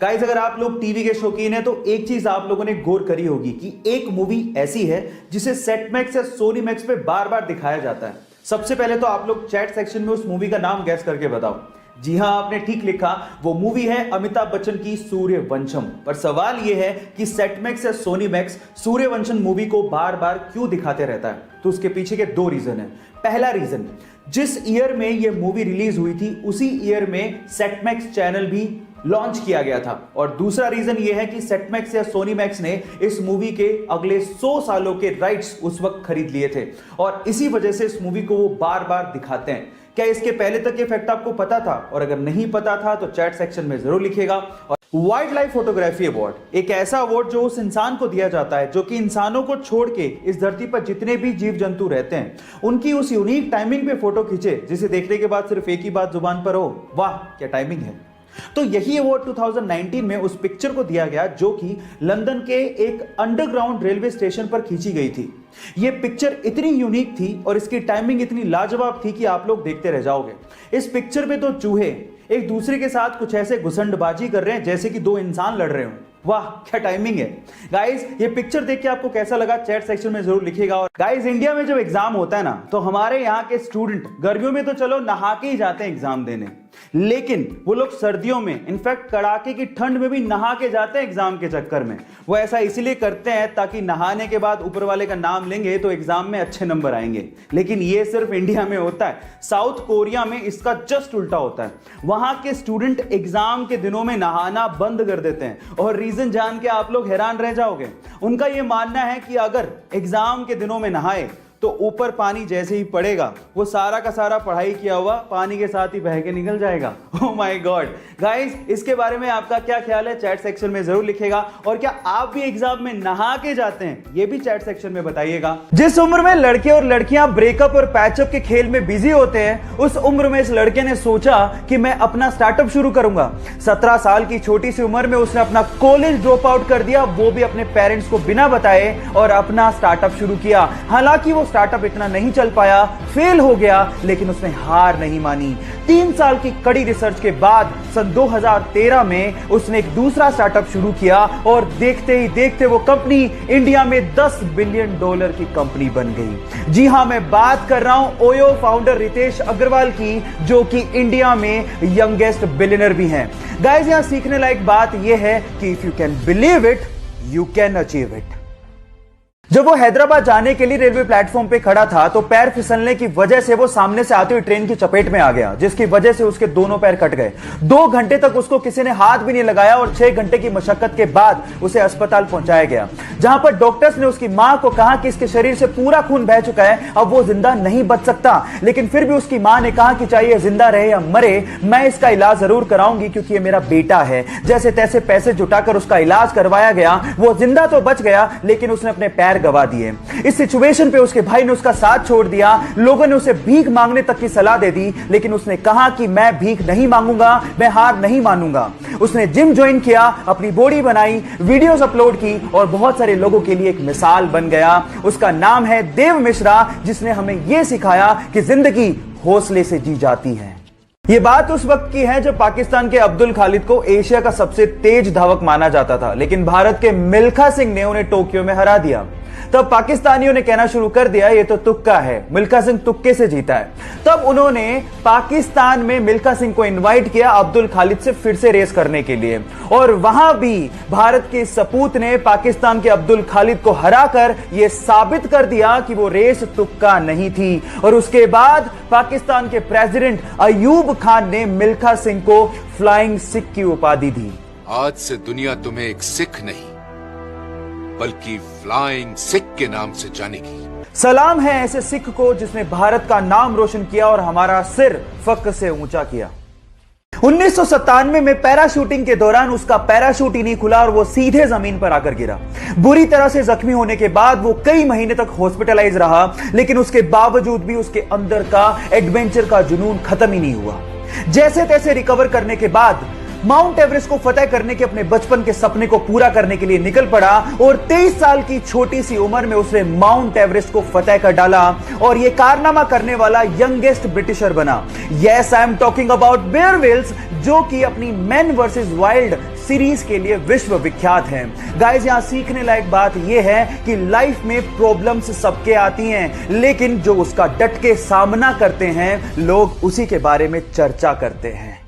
Guys, अगर आप लोग टीवी के शौकीन हैं तो एक चीज आप लोगों ने गौर करी होगी कि एक मूवी ऐसी है जिसे सेट मैक्स या सोनी मैक्स पे बार बार दिखाया जाता है। सबसे पहले तो आप लोग चैट सेक्शन में उस मूवी का नाम गैस करके बताओ। जी हां, आपने ठीक लिखा, वो मूवी है अमिताभ बच्चन की सूर्यवंशम। पर सवाल यह है कि सेट मैक्स या सोनी मैक्स सूर्यवंशम मूवी को बार बार क्यों दिखाते रहता है? तो उसके पीछे के दो रीजन है। पहला रीजन, जिस ईयर में यह मूवी रिलीज हुई थी उसी ईयर में सेट मैक्स चैनल भी लॉन्च किया गया था। और दूसरा रीजन यह है कि सेट मैक्स या सोनी मैक्स ने इस मूवी के अगले 100 सालों के राइट्स उस वक्त खरीद लिए थे और इसी वजह से इस मूवी को वो बार बार दिखाते हैं। क्या इसके पहले तक ये फैक्ट आपको पता था? और अगर नहीं पता था तो चैट सेक्शन में जरूर लिखिएगा। और वाइल्ड लाइफ फोटोग्राफी अवार्ड एक ऐसा अवार्ड जो उस इंसान को दिया जाता है जो कि इंसानों को छोड़ के इस धरती पर जितने भी जीव जंतु रहते हैं उनकी उस यूनिक टाइमिंग पे फोटो खींचे जिसे देखने के बाद सिर्फ एक ही बात जुबान पर हो, वाह क्या टाइमिंग है। तो यही अवार्ड 2019 में उस पिक्चर को दिया गया जो कि लंदन के एक अंडरग्राउंड रेलवे स्टेशन पर खींची गई थी। यह पिक्चर इतनी यूनिक थी और इसकी टाइमिंग इतनी लाजवाब थी कि आप लोग देखते रह जाओगे। इस पिक्चर में तो चूहे एक दूसरे के साथ कुछ ऐसे घुसंडबाजी कर रहे हैं जैसे कि दो इंसान लड़ रहे हो। वाह क्या टाइमिंग है। गाइस, ये पिक्चर देख के आपको कैसा लगा चैट सेक्शन में जरूर लिखिएगा। और गाइस, इंडिया में जब एग्जाम होता है ना तो हमारे यहाँ के स्टूडेंट गर्मियों में तो चलो नहा के ही जाते हैं एग्जाम देने, लेकिन वो लोग सर्दियों में इनफैक्ट कड़ाके की ठंड में भी नहा के जाते हैं एग्जाम के चक्कर में। वो ऐसा इसलिए करते हैं ताकि नहाने के बाद ऊपर वाले का नाम लेंगे तो एग्जाम में अच्छे नंबर आएंगे। लेकिन ये सिर्फ इंडिया में होता है, साउथ कोरिया में इसका जस्ट उल्टा होता है। वहां के स्टूडेंट एग्जाम के दिनों में नहाना बंद कर देते हैं और रीजन जान के आप लोग हैरान रह जाओगे। उनका यह मानना है कि अगर एग्जाम के दिनों में नहाए तो ऊपर पानी जैसे ही पड़ेगा वो सारा का सारा पढ़ाई किया हुआ पानी के साथ ही बह के निकल जाएगा। Oh my God. गाइस, इसके बारे में आपका क्या ख्याल है चैट सेक्शन में जरूर लिखिएगा। और क्या आप भी एग्जाम में नहा के जाते हैं ये भी चैट सेक्शन में बताइएगा। जिस उम्र में लड़के और लड़कियां ब्रेकअप और पैचअप के खेल में बिजी होते हैं उस उम्र में इस लड़के ने सोचा कि मैं अपना स्टार्टअप शुरू करूंगा। 17 साल की छोटी सी उम्र में उसने अपना कॉलेज ड्रॉप आउट कर दिया, वो भी अपने पेरेंट्स को बिना बताए, और अपना स्टार्टअप शुरू किया। हालांकि वो स्टार्टअप इतना नहीं चल पाया, फेल हो गया, लेकिन उसने हार नहीं मानी। 3 साल की कड़ी रिसर्च के बाद सन 2013 में उसने एक दूसरा स्टार्टअप शुरू किया और देखते ही देखते वो कंपनी इंडिया में $10 बिलियन की कंपनी बन गई। जी हां, मैं बात कर रहा हूं ओयो फाउंडर रितेश अग्रवाल की, जो कि इंडिया में यंगेस्ट बिलियनर भी हैं। गाइस, यहां सीखने लायक बात यह है कि if you can believe it you can achieve it. जब वो हैदराबाद जाने के लिए रेलवे प्लेटफॉर्म पे खड़ा था तो पैर फिसलने की वजह से वो सामने से आती हुई ट्रेन की चपेट में आ गया, जिसकी वजह से उसके दोनों पैर कट गए। 2 घंटे तक उसको किसी ने हाथ भी नहीं लगाया और 6 घंटे की मशक्कत के बाद उसे अस्पताल पहुंचाया गया, जहां पर डॉक्टर्स ने उसकी मां को कहा कि इसके शरीर से पूरा खून बह चुका है, अब वो जिंदा नहीं बच सकता। लेकिन फिर भी उसकी मां ने कहा कि चाहे जिंदा रहे या मरे, मैं इसका इलाज जरूर कराऊंगी क्योंकि ये मेरा बेटा है। जैसे तैसे पैसे जुटाकर उसका इलाज करवाया गया। वो जिंदा तो बच गया लेकिन उसने अपने पैर गवा दिए। इस सिचुएशन पे उसके भाई ने उसका साथ छोड़ दिया। लोगों ने उसे भीख मांगने तक की सलाह दे दी, लेकिन उसने कहा कि मैं भीख नहीं मांगूंगा, मैं हार नहीं मानूंगा। उसने जिम ज्वाइन किया, अपनी बॉडी बनाई, वीडियोस अपलोड की और बहुत सारे लोगों के लिए एक मिसाल बन गया। उसका नाम है देव मिश्रा, जिसने हमें यह सिखाया कि जिंदगी हौसले से जी जाती है। ये बात उस वक्त की है जब पाकिस्तान के अब्दुल खालिद को एशिया का सबसे तेज धावक माना जाता था, लेकिन भारत के मिल्खा सिंह ने उन्हें टोक्यो में हरा दिया। तब पाकिस्तानियों ने कहना शुरू कर दिया ये तो तुक्का है, मिल्खा सिंह तुक्के से जीता है। तब उन्होंने पाकिस्तान में मिल्खा सिंह को इनवाइट किया अब्दुल खालिद से फिर से रेस करने के लिए, और वहां भी भारत के सपूत ने पाकिस्तान के अब्दुल खालिद को हराकर यह साबित कर दिया कि वो रेस तुक्का नहीं थी। और उसके बाद पाकिस्तान के प्रेसिडेंट अयूब खान ने मिल्खा सिंह को फ्लाइंग सिख की उपाधि दी। आज से दुनिया तुम्हें एक सिख नहीं बल्कि फ्लाइंग सिख के नाम से जानेगी। सलाम है ऐसे सिख को जिसने भारत का नाम रोशन किया और हमारा सिर फख्र से ऊंचा किया। 1997 में पैराशूटिंग के दौरान उसका पैराशूट ही नहीं खुला और वो सीधे जमीन पर आकर गिरा। बुरी तरह से जख्मी होने के बाद वो कई महीने तक हॉस्पिटलाइज रहा, लेकिन उसके बावजूद भी उसके अंदर का एडवेंचर का जुनून खत्म ही नहीं हुआ। जैसे तैसे रिकवर करने के बाद माउंट एवरेस्ट को फतेह करने के अपने बचपन के सपने को पूरा करने के लिए निकल पड़ा और 23 साल की छोटी सी उम्र में उसने माउंट एवरेस्ट को फतेह कर डाला और यह कारनामा करने वाला यंगेस्ट ब्रिटिशर बना। Yes, I am talking about Bear Grylls, जो कि अपनी मैन वर्सेस वाइल्ड सीरीज के लिए विश्व विख्यात हैं। गाइस, यहां सीखने लायक बात यह है कि लाइफ में प्रॉब्लम्स सबके आती हैं, लेकिन जो उसका डट के सामना करते हैं लोग उसी के बारे में चर्चा करते हैं।